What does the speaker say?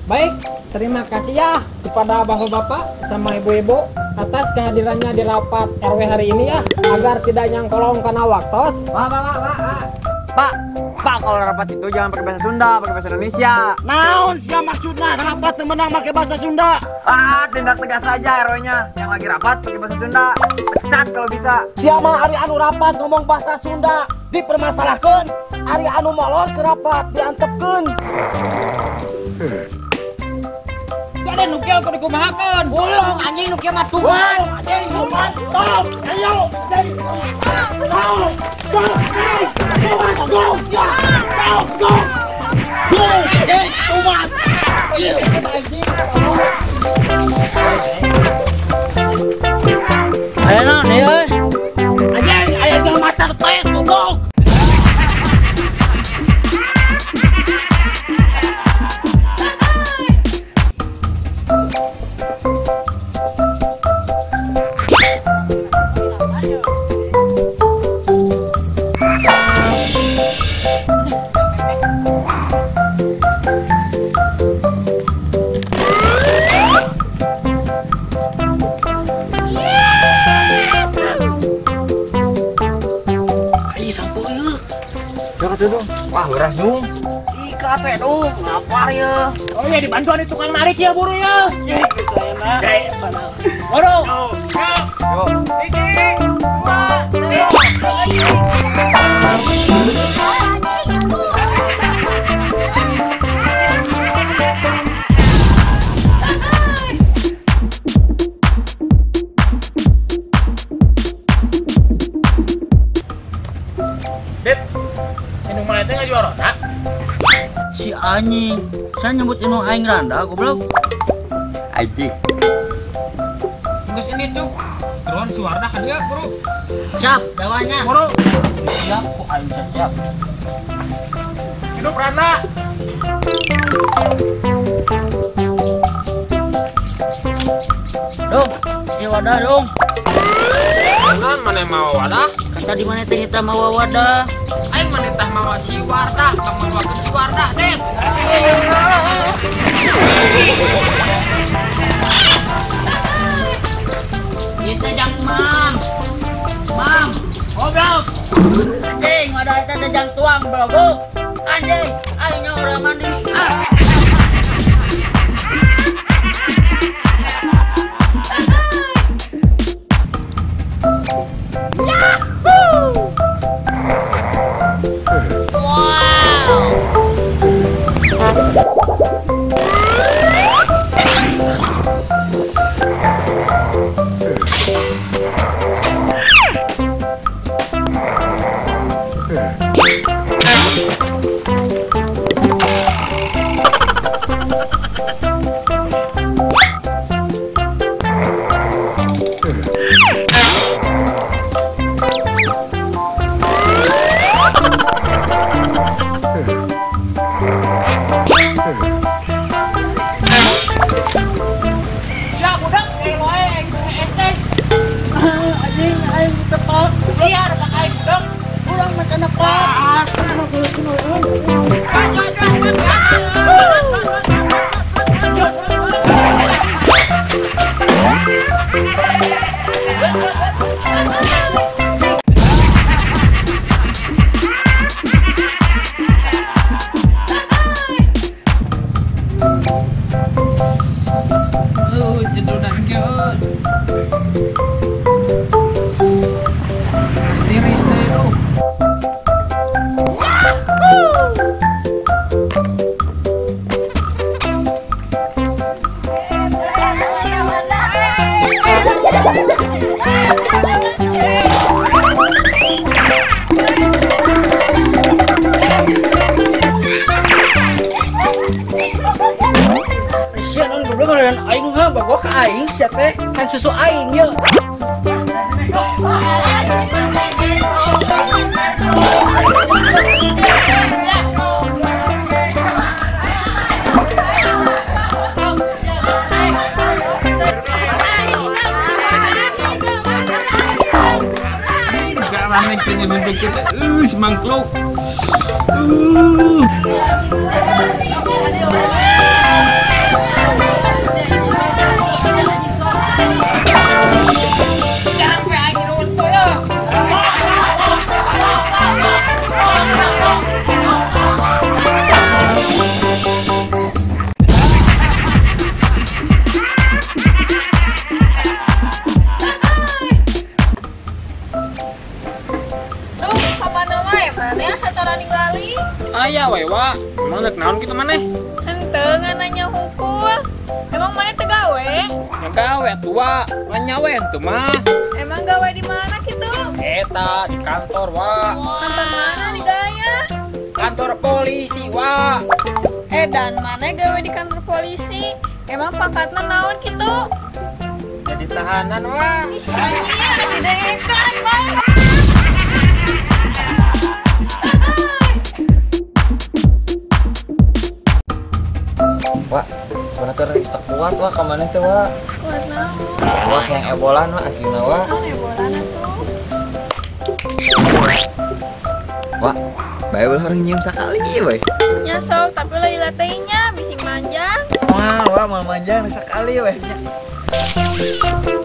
Baik, terima kasih ya kepada bapak-bapak sama ibu-ibu atas kehadirannya di rapat RW hari ini ya, agar tidak nyangkolong karena waktos. Pak, kalau rapat itu jangan pakai bahasa Sunda, pakai bahasa Indonesia. Naon sih maksudnya rapat menang pakai bahasa Sunda? Tindak tegas saja RW-nya. Yang lagi rapat pakai bahasa Sunda. Pecat kalau bisa. Siapa hari anu rapat ngomong bahasa Sunda dipermasalahkan, hari anu molor ke rapat diantepkan. Jadi nukiel kudu kumahakeun. Ulung anjing nukieu mah tuan. Anjing tuan. Tong, ayo. Jadi tong. Ayo non, ayo. Ayo jangan masak tes goblok. Wah, beras dong. Ikat teh dong, ngapar ya. Oh iya, dibantuan di tukang narik ya buru ya. Bisa enak. Buru. Dit, minum mana teh nggak juara, nak? Si anjing, saya nyebut inung aing randa, goblok. Aji. Terus ini tuh, turun si Wardah kan dia, bro. Siap, dawanya. Bro, Siap, kok aing siap. hidup Randa. Dong, ini wadah dong. Mana mau wadah? Kata di mana teh kita mau wadah? Aing manitah mawa si Wardah, kamu mawa si Wardah, Dit. Kita jang mam, goblok. Anjing, wadah kita jang tuang, bro. Anjing, aingnya orang mandi. Siap budak, kayak loe, ST. Anjing, aing tepat. Siar, aing budak. Kurang macam apa? Jedudan keun. Stiris deh lu. Sian goblok dan aing mah bawa ke aing sia teh kan susu aing ye. Gak rame kayaknya bentuk kita. Semangkluk. ke maneh? Henteu nanya hukul. Emang mana teu gawe? Ngagawe tua, nyawen tuh mah. Emang gawe di mana gitu? Eta di kantor wa. Kantor mana di Gaya? Kantor polisi wa. Dan mana gawe di kantor polisi? Emang pangkatna naon gitu? Jadi tahanan wa. Iya, si dekan, Bang. Wah, mana tuh stok kuat wah kemana tuh wah? Kuat naon? Wah yang ebolan wah aslinya wah. Naon ebolana tuh? Wah, bae ulah orang nyium sekali weh. Nyasol, tapi lah ilatenya bising manja. Wah mau manja sekali weh. Nyeri kieu.